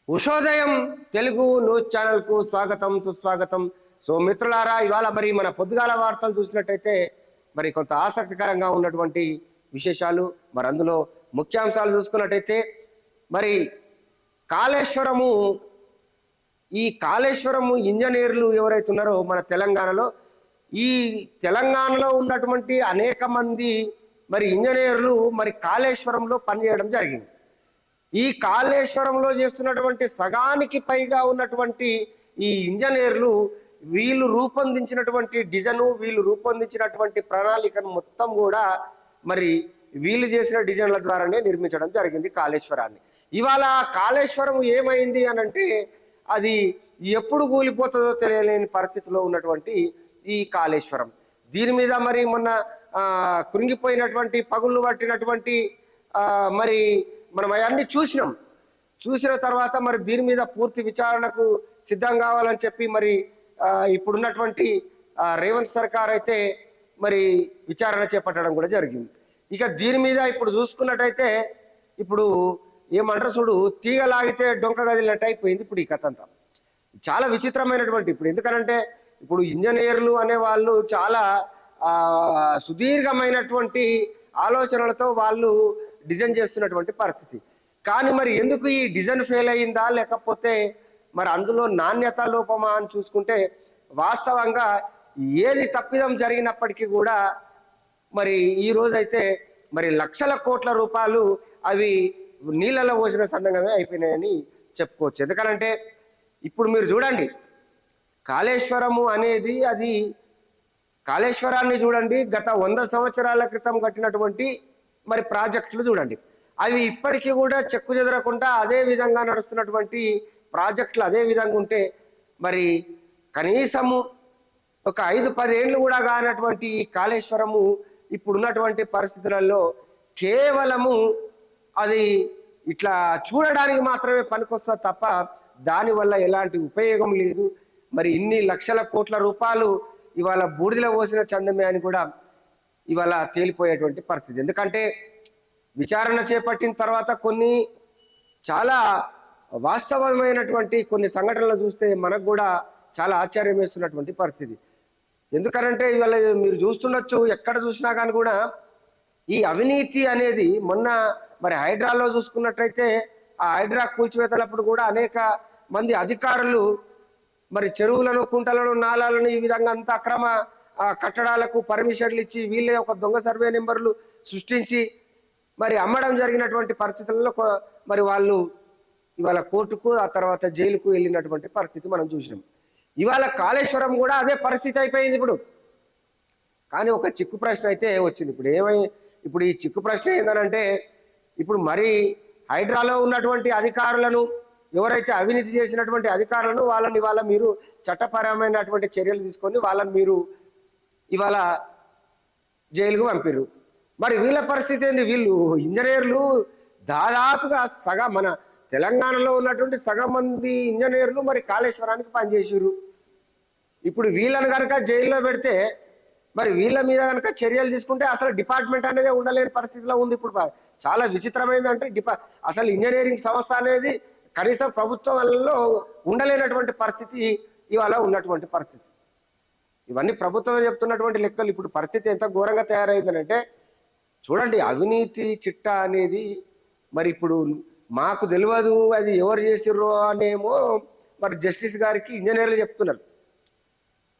ఉషోదయం Telugu news ఛానల్కు స్వాగతం సుస్వాగతం. సో మిత్రులారా, ఇవాళ మరి మన పొద్దుగాల వార్తలు చూసినట్టయితే మరి కొంత ఆసక్తికరంగా ఉన్నటువంటి విశేషాలు, మరి అందులో ముఖ్యాంశాలు చూసుకున్నట్టయితే మరి కాళేశ్వరము ఈ కాళేశ్వరము ఇంజనీర్లు ఎవరైతే ఉన్నారో మన తెలంగాణలో ఉన్నటువంటి అనేక మంది మరి ఇంజనీర్లు మరి కాళేశ్వరంలో పనిచేయడం జరిగింది. ఈ కాళేశ్వరంలో చేస్తున్నటువంటి సగానికి పైగా ఉన్నటువంటి ఈ ఇంజనీర్లు వీళ్ళు రూపొందించినటువంటి డిజైను, వీళ్ళు రూపొందించినటువంటి ప్రణాళికను మొత్తం కూడా మరి వీళ్ళు చేసిన డిజైన్ల ద్వారానే నిర్మించడం జరిగింది కాళేశ్వరాన్ని. ఇవాళ కాళేశ్వరం ఏమైంది అని అంటే అది ఎప్పుడు కూలిపోతుందో తెలియలేని పరిస్థితిలో ఉన్నటువంటి ఈ కాళేశ్వరం. దీని మీద మరి మొన్న కృంగిపోయినటువంటి పగుళ్ళు పట్టినటువంటి మరి మనం అవన్నీ చూసిన తర్వాత మరి దీని మీద పూర్తి విచారణకు సిద్ధం కావాలని చెప్పి మరి ఇప్పుడున్నటువంటి రేవంత్ సర్కార్ అయితే మరి విచారణ చేపట్టడం కూడా జరిగింది. ఇక దీని మీద ఇప్పుడు చూసుకున్నట్టయితే ఇప్పుడు ఏమంటారు చూడు, తీగలాగితే డొంక గదిలినట్టు అయిపోయింది ఇప్పుడు ఈ కథ అంతా. చాలా విచిత్రమైనటువంటి ఇప్పుడు ఎందుకనంటే ఇప్పుడు ఇంజనీర్లు అనే వాళ్ళు చాలా సుదీర్ఘమైనటువంటి ఆలోచనలతో వాళ్ళు డిజైన్ చేస్తున్నటువంటి పరిస్థితి. కానీ మరి ఎందుకు ఈ డిజైన్ ఫెయిల్ అయిందా లేకపోతే మరి అందులో నాణ్యత లోపమా అని చూసుకుంటే వాస్తవంగా ఏది తప్పిదం జరిగినప్పటికీ కూడా మరి ఈ రోజైతే మరి లక్షల కోట్ల రూపాయలు అవి నీళ్ళలో పోసిన సందర్భమే అయిపోయినాయని చెప్పుకోవచ్చు. ఎందుకనంటే ఇప్పుడు మీరు చూడండి, కాళేశ్వరము అనేది అది కాళేశ్వరాన్ని చూడండి, గత 100 సంవత్సరాల క్రితం కట్టినటువంటి మరి ప్రాజెక్టులు చూడండి, అవి ఇప్పటికీ కూడా చెక్కు చెదరకుండా అదే విధంగా నడుస్తున్నటువంటి ప్రాజెక్టులు అదే విధంగా ఉంటే మరి కనీసము ఒక 5-10 ఏళ్ళు కూడా కానటువంటి ఈ కాళేశ్వరము ఇప్పుడున్నటువంటి పరిస్థితులలో కేవలము అది ఇట్లా చూడడానికి మాత్రమే పనికొస్తుంది తప్ప దానివల్ల ఎలాంటి ఉపయోగం లేదు. మరి ఇన్ని లక్షల కోట్ల రూపాయలు ఇవాళ బూడిదలో పోసిన చందమే అని కూడా ఇవాళ తేలిపోయేటువంటి పరిస్థితి. ఎందుకంటే విచారణ చేపట్టిన తర్వాత కొన్ని చాలా వాస్తవమైనటువంటి కొన్ని సంఘటనలు చూస్తే మనకు కూడా చాలా ఆశ్చర్యం వేస్తున్నటువంటి పరిస్థితి. ఎందుకనంటే ఇవాళ మీరు చూస్తుండొచ్చు, ఎక్కడ చూసినా కానీ కూడా ఈ అవినీతి అనేది మొన్న మరి హైడ్రాలో చూసుకున్నట్టయితే ఆ హైడ్రా కూల్చివేతలప్పుడు కూడా అనేక మంది అధికారులు మరి చెరువులను, కుంటలను, నాలాలను ఈ విధంగా అంత అక్రమ కట్టడాలకు పర్మిషన్లు ఇచ్చి వీళ్ళే ఒక దొంగ సర్వే నెంబర్లు సృష్టించి మరి అమ్మడం జరిగినటువంటి పరిస్థితుల్లో మరి వాళ్ళు ఇవాళ కోర్టుకు ఆ తర్వాత జైలుకు వెళ్ళినటువంటి పరిస్థితి మనం చూసినాం. ఇవాళ కాళేశ్వరం కూడా అదే పరిస్థితి అయిపోయింది ఇప్పుడు. కానీ ఒక చిక్కు ప్రశ్న అయితే వచ్చింది. ఇప్పుడు ఈ చిక్కు ప్రశ్న ఏంటంటే ఇప్పుడు మరి హైడ్రాలో ఉన్నటువంటి అధికారులను, ఎవరైతే అవినీతి చేసినటువంటి అధికారులను వాళ్ళని ఇవాళ మీరు చట్టపరమైనటువంటి చర్యలు తీసుకొని వాళ్ళని మీరు ఇవాళ జైలుకు పంపిర్రు. మరి వీళ్ళ పరిస్థితి ఏంది? వీళ్ళు ఇంజనీర్లు దాదాపుగా మన తెలంగాణలో ఉన్నటువంటి సగం మంది ఇంజనీర్లు మరి కాళేశ్వరానికి పనిచేసిర్రు. ఇప్పుడు వీళ్ళని కనుక జైల్లో పెడితే మరి వీళ్ళ మీద కనుక చర్యలు తీసుకుంటే అసలు డిపార్ట్మెంట్ అనేది ఉండలేని పరిస్థితిలో ఉంది. ఇప్పుడు చాలా విచిత్రమైందంటే అసలు ఇంజనీరింగ్ సంస్థ అనేది కనీసం ప్రభుత్వంలో ఉండలేనటువంటి పరిస్థితి ఇవాళ ఉన్నటువంటి పరిస్థితి. ఇవన్నీ ప్రభుత్వం చెప్తున్నటువంటి లెక్కలు. ఇప్పుడు పరిస్థితి ఎంత ఘోరంగా తయారైందనంటే చూడండి, అవినీతి చిట్టా అనేది మరి ఇప్పుడు మాకు తెలియదు అది ఎవరు చేసిర్రో అనేమో మరి జస్టిస్ గారికి ఇంజనీర్లు చెప్తున్నారు.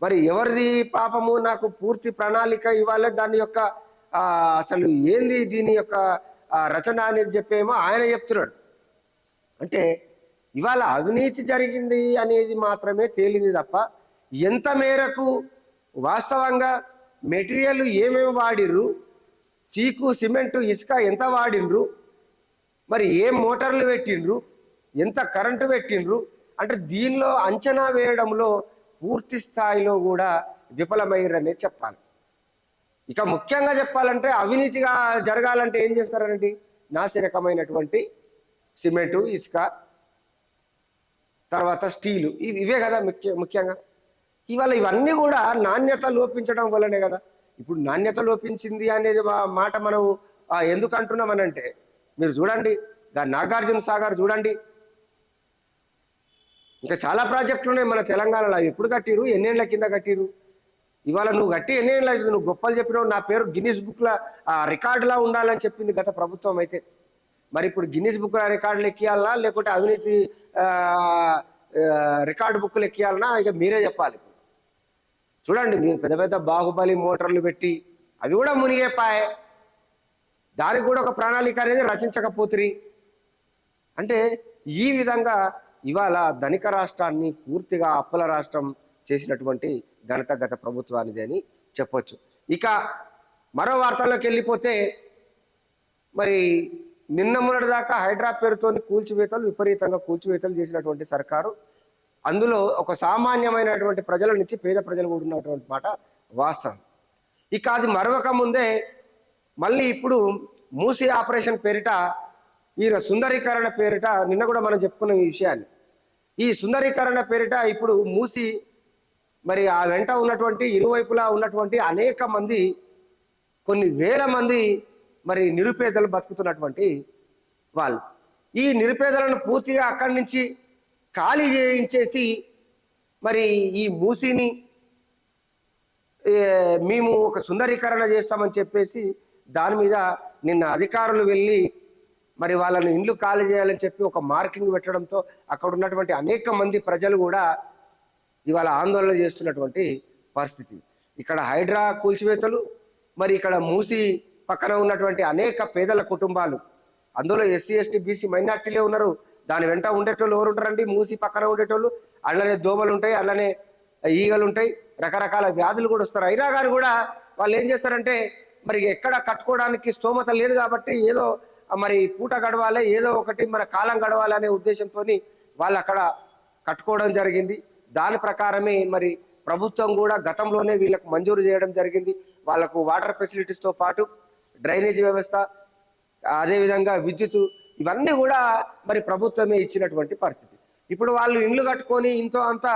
మరి ఎవరిది పాపము, నాకు పూర్తి ప్రణాళిక ఇవ్వాలి, దాని యొక్క అసలు ఏంది దీని యొక్క రచన అనేది చెప్పేమో ఆయన చెప్తున్నాడు. అంటే ఇవాళ అవినీతి జరిగింది అనేది మాత్రమే తేలింది తప్ప ఎంత మేరకు వాస్తవంగా మెటీరియల్ ఏమేమి వాడిర్రు, సీకు, సిమెంటు, ఇసుక ఎంత వాడినరు, మరి ఏ మోటార్లు పెట్టిండ్రు, ఎంత కరెంటు పెట్టిండ్రు అంటే దీనిలో అంచనా వేయడంలో పూర్తి స్థాయిలో కూడా విఫలమయ్యారనే చెప్పాలి. ఇక ముఖ్యంగా చెప్పాలంటే అవినీతిగా జరగాలంటే ఏం చేస్తారనండి, నాసి రకమైనటువంటి సిమెంటు, ఇసుక, తర్వాత స్టీలు, ఇవే కదా ముఖ్యంగా. ఇవాళ ఇవన్నీ కూడా నాణ్యత లోపించడం వల్లనే కదా. ఇప్పుడు నాణ్యత లోపించింది అనేది మాట మనం ఎందుకు అంటున్నామనంటే మీరు చూడండి, నాగార్జున సాగర్ చూడండి, ఇంకా చాలా ప్రాజెక్టులు ఉన్నాయి మన తెలంగాణలో. అవి ఎప్పుడు కట్టిరు, ఎన్నేళ్ల కింద కట్టిరు? ఇవాళ నువ్వు కట్టి ఎన్నేళ్ళు అవుతుంది? నువ్వు గొప్పలు చెప్పినావు, నా పేరు గిన్నిస్ బుక్ల రికార్డులా ఉండాలని చెప్పింది గత ప్రభుత్వం అయితే. మరి ఇప్పుడు గిన్నిస్ బుక్ రికార్డులు ఎక్కియాలనా, లేకుంటే అవినీతి రికార్డు బుక్లు ఎక్కియాలనా? ఇక మీరే చెప్పాలి. చూడండి, మీరు పెద్ద పెద్ద బాహుబలి మోటార్లు పెట్టి అవి కూడా మునిగేపాయే. దానికి కూడా ఒక ప్రణాళిక అనేది రచించకపోతురి. అంటే ఈ విధంగా ఇవాళ ధనిక రాష్ట్రాన్ని పూర్తిగా అప్పుల రాష్ట్రం చేసినటువంటి ఘనత గత ప్రభుత్వానిది అని చెప్పొచ్చు. ఇక మరో వార్తల్లోకి వెళ్ళిపోతే, మరి నిన్న మొన్నటి దాకా హైడ్రా పేరుతోని కూల్చివేతలు, విపరీతంగా కూల్చివేతలు చేసినటువంటి సర్కారు, అందులో ఒక సామాన్యమైనటువంటి ప్రజల నుంచి పేద ప్రజలు కూడా ఉన్నటువంటి మాట వాస్తవం. ఇక అది మరొక ముందే మళ్ళీ ఇప్పుడు మూసీ ఆపరేషన్ పేరిట, ఈ సుందరీకరణ పేరిట, నిన్న కూడా మనం చెప్పుకున్న ఈ విషయాన్ని, ఈ సుందరీకరణ పేరిట ఇప్పుడు మూసి, మరి ఆ వెంట ఉన్నటువంటి ఇరువైపులా ఉన్నటువంటి అనేక మంది, కొన్ని వేల మంది మరి నిరుపేదలు బతుకుతున్నటువంటి వాళ్ళు, ఈ నిరుపేదలను పూర్తిగా అక్కడి నుంచి ఖాళీ చేయించేసి, మరి ఈ మూసీని మేము ఒక సుందరీకరణ చేస్తామని చెప్పేసి దాని మీద నిన్న అధికారులు వెళ్ళి మరి వాళ్ళని ఇండ్లు ఖాళీ చేయాలని చెప్పి ఒక మార్కింగ్ పెట్టడంతో అక్కడ ఉన్నటువంటి అనేక మంది ప్రజలు కూడా ఇవాళ ఆందోళన చేస్తున్నటువంటి పరిస్థితి. ఇక్కడ హైడ్రా కూల్చివేతలు, మరి ఇక్కడ మూసి పక్కన ఉన్నటువంటి అనేక పేదల కుటుంబాలు, అందులో ఎస్సీ ఎస్టీ బీసీ మైనార్టీలే ఉన్నారు. దాని వెంట ఉండేటోళ్ళు ఎవరు ఉంటారండి? మూసి పక్కన ఉండేటోళ్ళు. అట్లనే దోమలు ఉంటాయి, అట్లనే ఈగలు ఉంటాయి, రకరకాల వ్యాధులు కూడా వస్తారు. అయినా కానీ కూడా వాళ్ళు ఏం చేస్తారంటే, మరి ఎక్కడ కట్టుకోవడానికి స్తోమత లేదు కాబట్టి ఏదో మరి పూట గడవాలి, ఏదో ఒకటి మన కాలం గడవాలి అనే ఉద్దేశంతో వాళ్ళు అక్కడ కట్టుకోవడం జరిగింది. దాని ప్రకారమే మరి ప్రభుత్వం కూడా గతంలోనే వీళ్ళకు మంజూరు చేయడం జరిగింది. వాళ్ళకు వాటర్ ఫెసిలిటీస్తో పాటు డ్రైనేజ్ వ్యవస్థ, అదేవిధంగా విద్యుత్, ఇవన్నీ కూడా మరి ప్రభుత్వమే ఇచ్చినటువంటి పరిస్థితి. ఇప్పుడు వాళ్ళు ఇండ్లు కట్టుకొని ఇంతో అంతా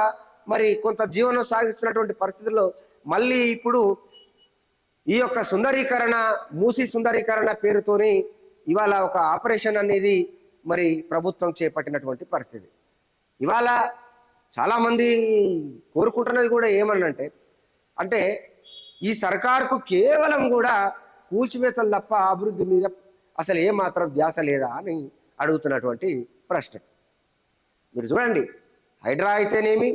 మరి కొంత జీవనం సాగిస్తున్నటువంటి పరిస్థితుల్లో మళ్ళీ ఇప్పుడు ఈ యొక్క సుందరీకరణ, మూసీ సుందరీకరణ పేరుతోని ఇవాళ ఒక ఆపరేషన్ అనేది మరి ప్రభుత్వం చేపట్టినటువంటి పరిస్థితి. ఇవాళ చాలామంది కోరుకుంటున్నది కూడా ఏమనంటే, అంటే ఈ సర్కారుకు కేవలం కూడా కూల్చివేతలు తప్ప అభివృద్ధి మీద అసలు ఏమాత్రం ధ్యాస లేదా అని అడుగుతున్నటువంటి ప్రశ్న. మీరు చూడండి, హైడ్రా అయితేనేమి,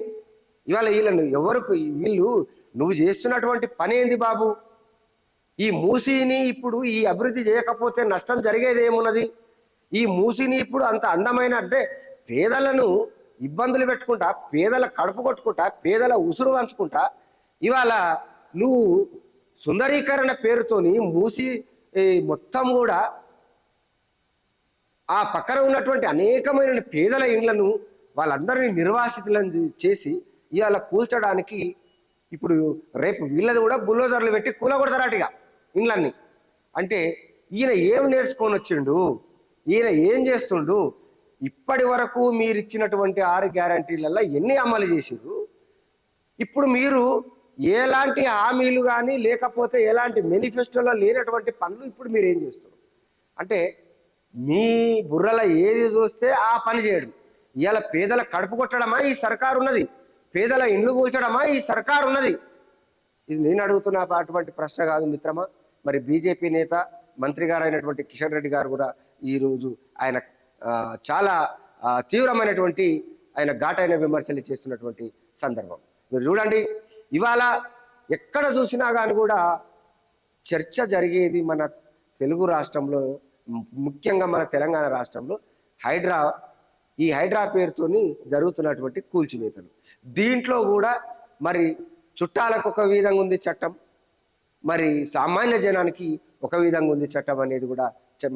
ఇవాళ వీళ్ళను వీళ్ళు నువ్వు చేస్తున్నటువంటి పని ఏంది బాబు? ఈ మూసీని ఇప్పుడు ఈ అభివృద్ధి చేయకపోతే నష్టం జరిగేది ఏమున్నది? ఈ మూసీని ఇప్పుడు అంత అందమైన, అంటే పేదలను ఇబ్బందులు పెట్టుకుంటా, పేదల కడుపు కొట్టుకుంటా, పేదల ఉసురు వంచుకుంటా, ఇవాళ నువ్వు సుందరీకరణ పేరుతోని మూసి మొత్తం కూడా ఆ పక్కన ఉన్నటువంటి అనేకమైన పేదల ఇండ్లను వాళ్ళందరినీ నిర్వాసితులను చేసి ఇవాళ కూల్చడానికి ఇప్పుడు రేపు వీళ్ళది కూడా బుల్డోజర్లు పెట్టి కూలగొడతారటిగా ఇండ్లన్నీ. అంటే ఈయన ఏం నేర్చుకొని వచ్చిండు? ఈయన ఏం చేస్తుండు? ఇప్పటి వరకు మీరు ఇచ్చినటువంటి 6 గ్యారంటీలలో ఎన్ని అమలు చేసిరు? ఇప్పుడు మీరు ఎలాంటి హామీలు కానీ లేకపోతే ఎలాంటి మేనిఫెస్టోలో లేనటువంటి పనులు ఇప్పుడు మీరు ఏం చేస్తారు? అంటే మీ బుర్రల ఏది చూస్తే ఆ పని చేయడం. ఇవాళ పేదల కడుపు కొట్టడమా ఈ సర్కారు ఉన్నది? పేదల ఇండ్లు కూల్చడమా ఈ సర్కారు ఉన్నది? ఇది నేను అడుగుతున్న అటువంటి ప్రశ్న కాదు మిత్రమా. మరి బీజేపీ నేత, మంత్రి గారు అయినటువంటి కిషన్ రెడ్డి గారు కూడా ఈరోజు ఆయన చాలా తీవ్రమైనటువంటి, ఆయన ఘాటైన విమర్శలు చేస్తున్నటువంటి సందర్భం. మీరు చూడండి, ఇవాళ ఎక్కడ చూసినా కానీ కూడా చర్చ జరిగేది మన తెలుగు రాష్ట్రంలో, ముఖ్యంగా మన తెలంగాణ రాష్ట్రంలో ఈ హైడ్రా పేరుతోని జరుగుతున్నటువంటి కూల్చివేతలు. దీంట్లో కూడా మరి చుట్టాలకు ఒక విధంగా ఉంది చట్టం, మరి సామాన్య జనానికి ఒక విధంగా ఉంది చట్టం అనేది కూడా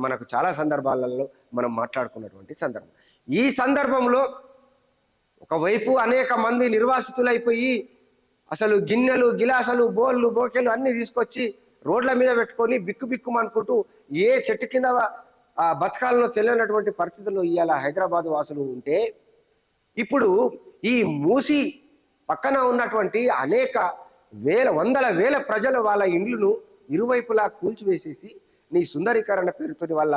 మనకు చాలా సందర్భాలలో మనం మాట్లాడుకున్నటువంటి సందర్భం. ఈ సందర్భంలో ఒకవైపు అనేక మంది నిర్వాసితులైపోయి అసలు గిన్నెలు, గిలాసలు, బోళ్ళు, బోకెలు అన్నీ తీసుకొచ్చి రోడ్ల మీద పెట్టుకొని బిక్కుబిక్కుమనుకుంటూ ఏ చెట్టు కింద బతకాలలో తెలియనటువంటి పరిస్థితుల్లో ఇవాళ హైదరాబాద్ వాసులు ఉంటే, ఇప్పుడు ఈ మూసి పక్కన ఉన్నటువంటి అనేక వందల వేల ప్రజలు వాళ్ళ ఇండ్లను ఇరువైపులా కూల్చివేసేసి నీ సుందరీకరణ పేరుతో వాళ్ళ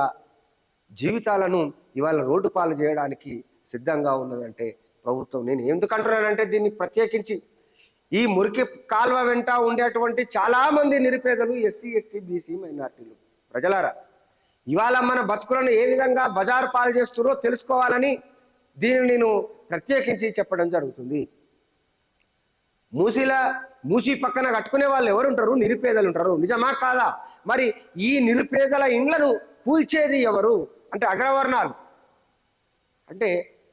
జీవితాలను ఇవాళ రోడ్డు పాలు చేయడానికి సిద్ధంగా ఉన్నదంటే ప్రభుత్వం. నేను ఎందుకు అంటున్నానంటే దీన్ని ప్రత్యేకించి ఈ మురికి కాల్వ వెంట ఉండేటువంటి చాలామంది నిరుపేదలు ఎస్సీ ఎస్టీ బీసీ మైనార్టీలు ప్రజలారా, ఇవాళ మన బతుకులను ఏ విధంగా బజారు పాలు చేస్తున్నారో తెలుసుకోవాలని దీన్ని నేను ప్రత్యేకించి చెప్పడం జరుగుతుంది. మూసి పక్కన కట్టుకునే వాళ్ళు ఎవరు ఉంటారు? నిరుపేదలు ఉంటారు. నిజమా కాదా? మరి ఈ నిరుపేదల ఇండ్లను కూల్చేది ఎవరు అంటే అగ్రవర్ణాలు. అంటే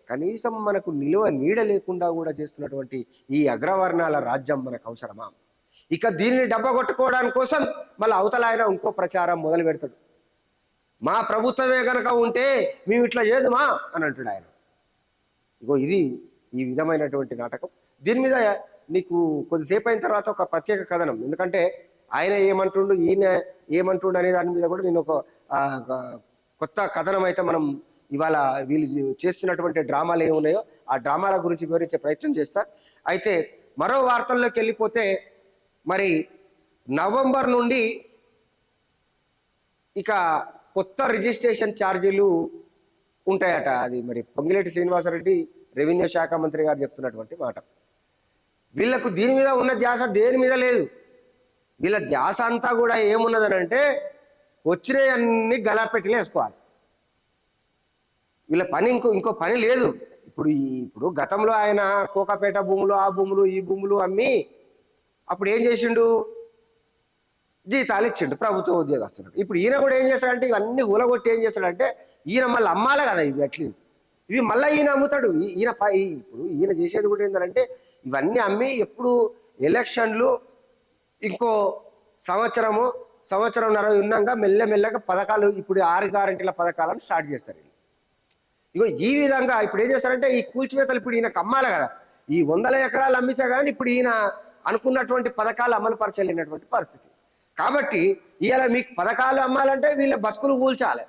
కనీసం మనకు నిలువ నీడ లేకుండా కూడా చేస్తున్నటువంటి ఈ అగ్రవర్ణాల రాజ్యం మనకు అవసరమా? ఇక దీనిని డబ్బగొట్టుకోవడానికి కోసం మళ్ళీ అవతల ఆయన ఇంకో ప్రచారం మొదలు పెడతాడు. మా ప్రభుత్వమే కనుక ఉంటే మేము ఇట్లా చేద్దామా అని అంటాడు ఆయన. ఇగో ఇది ఈ విధమైనటువంటి నాటకం. దీని మీద నీకు కొద్దిసేపు అయిన తర్వాత ఒక ప్రత్యేక కథనం, ఎందుకంటే ఆయన ఏమంటుండు ఈయన ఏమంటుండు అనే దాని మీద కూడా నేను ఒక కొత్త కథనం అయితే మనం ఇవాళ వీళ్ళు చేస్తున్నటువంటి డ్రామాలు ఏమున్నాయో ఆ డ్రామాల గురించి వివరించే ప్రయత్నం చేస్తా. అయితే మరో వార్తల్లోకి వెళ్ళిపోతే, మరి నవంబర్ నుండి ఇక కొత్త రిజిస్ట్రేషన్ ఛార్జీలు ఉంటాయట. అది మరి పొంగిలేటి శ్రీనివాసరెడ్డి రెవెన్యూ శాఖ మంత్రి గారు చెప్తున్నటువంటి మాట. వీళ్ళకు దీని మీద ఉన్న ధ్యాస దేని మీద లేదు. వీళ్ళ ధ్యాస అంతా కూడా ఏమున్నదనంటే వచ్చినాయి అన్ని గలాపెట్టిలు వేసుకోవాలి. వీళ్ళ పని ఇంకో పని లేదు. ఇప్పుడు గతంలో ఆయన కోకాపేట భూములు, ఆ భూములు, ఈ భూములు అమ్మి అప్పుడు ఏం చేసిండు? జీతాలు ఇచ్చిండు ప్రభుత్వ ఉద్యోగస్తులకు. ఇప్పుడు ఈయన కూడా ఏం చేస్తాడంటే ఇవన్నీ ఊలగొట్టి ఏం చేస్తాడంటే ఈయన మళ్ళీ అమ్మాలి కదా ఇవి ఇవి మళ్ళీ ఈయన అమ్ముతాడు. ఇప్పుడు ఈయన చేసేది కూడా ఏంటంటే ఇవన్నీ అమ్మి ఎప్పుడు ఎలక్షన్లు ఇంకో సంవత్సరంన్నర ఉన్నాక మెల్లమెల్లగా పథకాలు, ఇప్పుడు 6 గ్యారెంటీల పథకాలను స్టార్ట్ చేస్తారు. ఇగో ఈ విధంగా ఇప్పుడు ఏం చేస్తారంటే ఈ కూల్చివేతలు ఇప్పుడు ఈయనకు అమ్మాలి కదా. ఈ 100 ఎకరాలు అమ్మితే కానీ ఇప్పుడు ఈయన అనుకున్నటువంటి పథకాలు అమలు పరచలేనటువంటి పరిస్థితి. కాబట్టి ఇవాళ మీకు పథకాలు అమ్మాలంటే వీళ్ళ బతుకులు కూల్చాలి.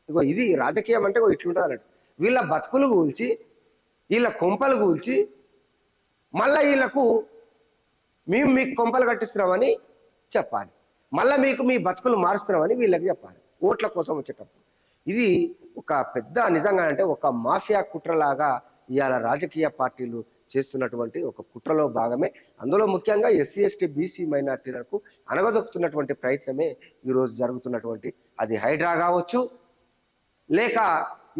ఇగో ఇది రాజకీయం అంటే ఇట్లుంటుంది అన్నట్టు. వీళ్ళ బతుకులు కూల్చి, వీళ్ళ కొంపలు కూల్చి, మళ్ళీ వీళ్ళకు మేము మీకు కొంపలు కట్టిస్తున్నామని చెప్పాలి, మళ్ళీ మీకు మీ బతుకులు మారుస్తున్నామని వీళ్ళకి చెప్పాలి ఓట్ల కోసం వచ్చేటప్పుడు. ఇది ఒక పెద్ద నిజంగా అంటే ఒక మాఫియా కుట్రలాగా ఇవాళ రాజకీయ పార్టీలు చేస్తున్నటువంటి ఒక కుట్రలో భాగమే. అందులో ముఖ్యంగా ఎస్సీ ఎస్టీ బీసీ మైనార్టీలకు అనగదొక్కుతున్నటువంటి ప్రయత్నమే ఈరోజు జరుగుతున్నటువంటి, అది హైడ్రా కావచ్చు, లేక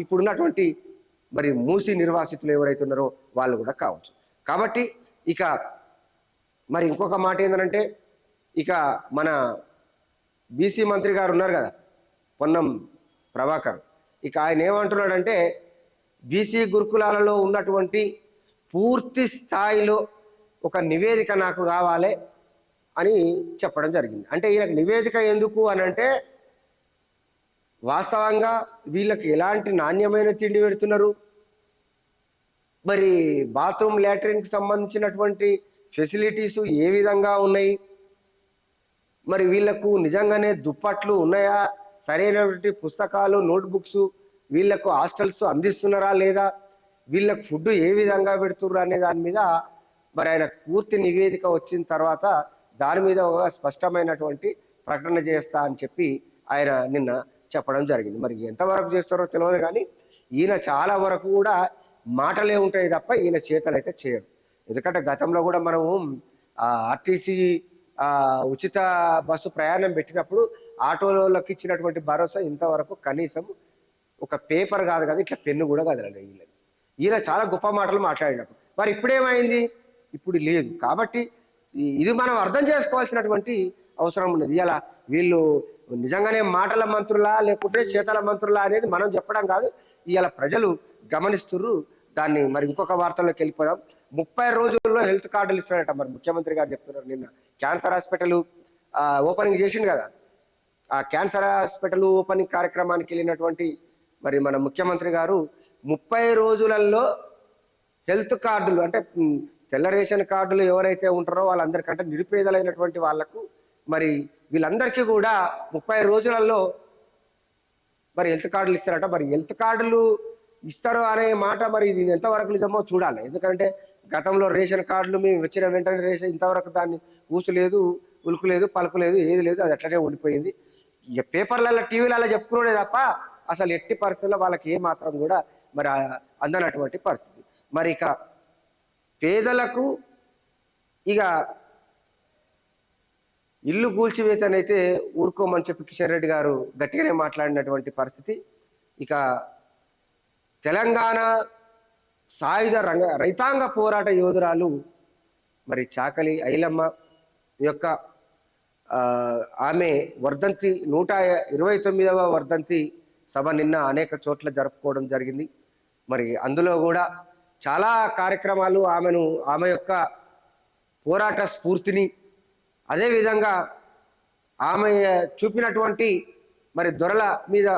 ఇప్పుడున్నటువంటి మరి మూసి నిర్వాసితులు ఎవరైతే ఉన్నారో వాళ్ళు కూడా కావచ్చు. కాబట్టి ఇక మరి ఇంకొక మాట ఏంటంటే, ఇక మన బీసీ మంత్రి గారు ఉన్నారు కదా పొన్నం ప్రభాకర్, ఇక ఆయన ఏమంటున్నాడంటే బీసీ గురుకులాలలో ఉన్నటువంటి పూర్తి స్థాయిలో ఒక నివేదిక నాకు కావాలి అని చెప్పడం జరిగింది. అంటే ఈయనకు నివేదిక ఎందుకు అని అంటే, వాస్తవంగా వీళ్ళకి ఎలాంటి నాణ్యమైన తిండి పెడుతున్నారు, మరి బాత్రూమ్ లాట్రిన్కి సంబంధించినటువంటి ఫెసిలిటీసు ఏ విధంగా ఉన్నాయి, మరి వీళ్ళకు నిజంగానే దుప్పట్లు ఉన్నాయా, సరైనటువంటి పుస్తకాలు నోట్బుక్స్ వీళ్ళకు హాస్టల్స్ అందిస్తున్నారా లేదా, వీళ్ళకు ఫుడ్ ఏ విధంగా పెడుతున్నారు అనే దాని మీద మరి ఆయన పూర్తి నివేదిక వచ్చిన తర్వాత దాని మీద ఒక స్పష్టమైనటువంటి ప్రకటన చేస్తా అని చెప్పి ఆయన నిన్న చెప్పడం జరిగింది. మరి ఎంతవరకు చేస్తారో తెలియదు, కానీ ఈయన చాలా వరకు కూడా మాటలే ఉంటాయి తప్ప ఈయన చేతలు అయితే చేయడు. ఎందుకంటే గతంలో కూడా మనము ఆర్టీసీ ఉచిత బస్సు ప్రయాణం పెట్టినప్పుడు ఆటోలకు ఇచ్చినటువంటి భరోసా ఇంతవరకు కనీసం ఒక పేపర్ కాదు కదా, ఇట్లా పెన్ను కూడా కదలండి ఈయన చాలా గొప్ప మాటలు మాట్లాడినప్పుడు. మరి ఇప్పుడేమైంది? ఇప్పుడు లేదు. కాబట్టి ఇది మనం అర్థం చేసుకోవాల్సినటువంటి అవసరం ఉన్నది. ఇలా వీళ్ళు నిజంగానే మాటల మంత్రులా లేకుంటే చేతల మంత్రులా అనేది మనం చెప్పడం కాదు, ఇవాళ ప్రజలు గమనిస్తుర్రు దాన్ని. మరి ఇంకొక వార్తల్లోకి వెళ్ళిపోదాం. 30 రోజుల్లో హెల్త్ కార్డులు ఇస్తారట. మరి ముఖ్యమంత్రి గారు చెప్తున్నారు. నిన్న క్యాన్సర్ హాస్పిటల్ ఓపెనింగ్ చేసిండు కదా, ఆ క్యాన్సర్ హాస్పిటల్ ఓపెనింగ్ కార్యక్రమానికి వెళ్ళినటువంటి మరి మన ముఖ్యమంత్రి గారు 30 రోజులలో హెల్త్ కార్డులు అంటే తెల్ల రేషన్ కార్డులు ఎవరైతే ఉంటారో వాళ్ళందరికంటే నిరుపేదలైనటువంటి వాళ్లకు మరి వీళ్ళందరికీ కూడా 30 రోజులలో మరి హెల్త్ కార్డులు ఇస్తారట. మరి హెల్త్ కార్డులు ఇస్తారు అనే మాట మరి ఇది ఎంతవరకు నిజమో చూడాలి. ఎందుకంటే గతంలో రేషన్ కార్డులు మేము వచ్చిన వెంటనే రేషన్ ఇంతవరకు దాన్ని ఊసులేదు, ఉలుకులేదు, పలుకులేదు, ఏది లేదు, అది అట్లనే ఉండిపోయింది. ఇక పేపర్లలో టీవీలలో చెప్పుకునే తప్ప అసలు ఎట్టి పరిస్థితుల్లో వాళ్ళకి ఏ మాత్రం కూడా మరి అందనటువంటి పరిస్థితి. మరి ఇక పేదలకు ఇక ఇల్లు కూల్చివేతనైతే ఊరుకోమని చెప్పి కిషన్ రెడ్డి గారు గట్టిగానే మాట్లాడినటువంటి పరిస్థితి. ఇక తెలంగాణ సాయుధ రైతాంగ పోరాట యోధురాలు మరి చాకలి ఐలమ్మ యొక్క ఆమె వర్ధంతి 129వ వర్ధంతి సభ నిన్న అనేక చోట్ల జరుపుకోవడం జరిగింది. మరి అందులో కూడా చాలా కార్యక్రమాలు ఆమె యొక్క పోరాట స్ఫూర్తిని, అదేవిధంగా ఆమె చూపినటువంటి మరి దొరల మీద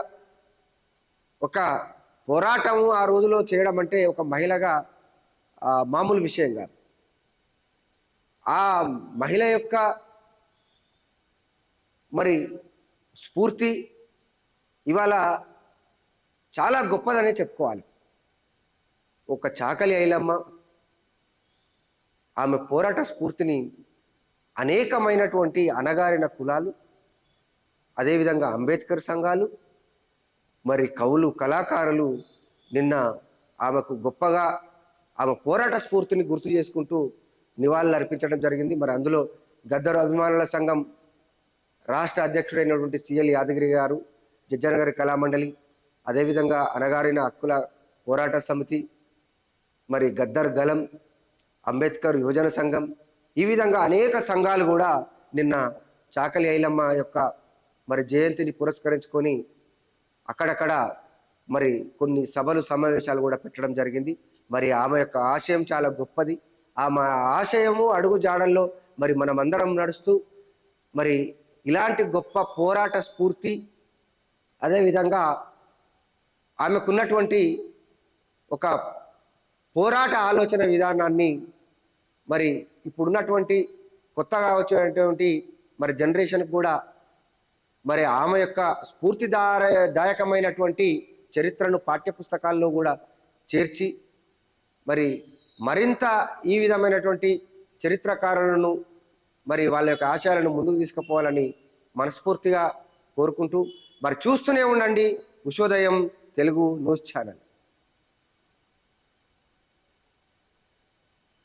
ఒక పోరాటము ఆ రోజులో చేయడం అంటే ఒక మహిళగా మామూలు విషయం కాదు. ఆ మహిళ యొక్క మరి స్ఫూర్తి ఇవాళ చాలా గొప్పదనే చెప్పుకోవాలి. ఒక చాకలి ఐలమ్మ ఆమె పోరాట స్ఫూర్తిని అనేకమైనటువంటి అణగారిన కులాలు, అదేవిధంగా అంబేద్కర్ సంఘాలు, మరి కవులు, కళాకారులు నిన్న ఆమెకు గొప్పగా ఆమె పోరాట స్ఫూర్తిని గుర్తు చేసుకుంటూ నివాళులు అర్పించడం జరిగింది. మరి అందులో గద్దరు అభిమానుల సంఘం రాష్ట్ర అధ్యక్షుడైనటువంటి సిఎల్ యాదగిరి గారు, జజ్జనగరి కళామండలి, అదేవిధంగా అణగారిన హక్కుల పోరాట సమితి, మరి గద్దర్ గలం, అంబేద్కర్ యువజన సంఘం, ఈ విధంగా అనేక సంఘాలు కూడా నిన్న చాకలి ఐలమ్మ యొక్క మరి జయంతిని పురస్కరించుకొని అక్కడక్కడ మరి కొన్ని సభలు సమావేశాలు కూడా పెట్టడం జరిగింది. మరి ఆమె యొక్క ఆశయం చాలా గొప్పది. ఆమె ఆశయము అడుగు జాడల్లో మరి మనమందరం నడుస్తూ మరి ఇలాంటి గొప్ప పోరాట స్ఫూర్తి, అదేవిధంగా ఆమెకున్నటువంటి ఒక పోరాట ఆలోచన విధానాన్ని మరి ఇప్పుడున్నటువంటి కొత్తగా వచ్చేటువంటి మరి జనరేషన్ కూడా మరి ఆమె యొక్క స్ఫూర్తిదాయకమైనటువంటి చరిత్రను పాఠ్యపుస్తకాల్లో కూడా చేర్చి మరి మరింత ఈ విధమైనటువంటి చరిత్రకారులను మరి వాళ్ళ యొక్క ఆశయాలను ముందుకు తీసుకుపోవాలని మనస్ఫూర్తిగా కోరుకుంటూ మరి చూస్తూనే ఉండండి ఉషోదయం తెలుగు న్యూస్ ఛానల్.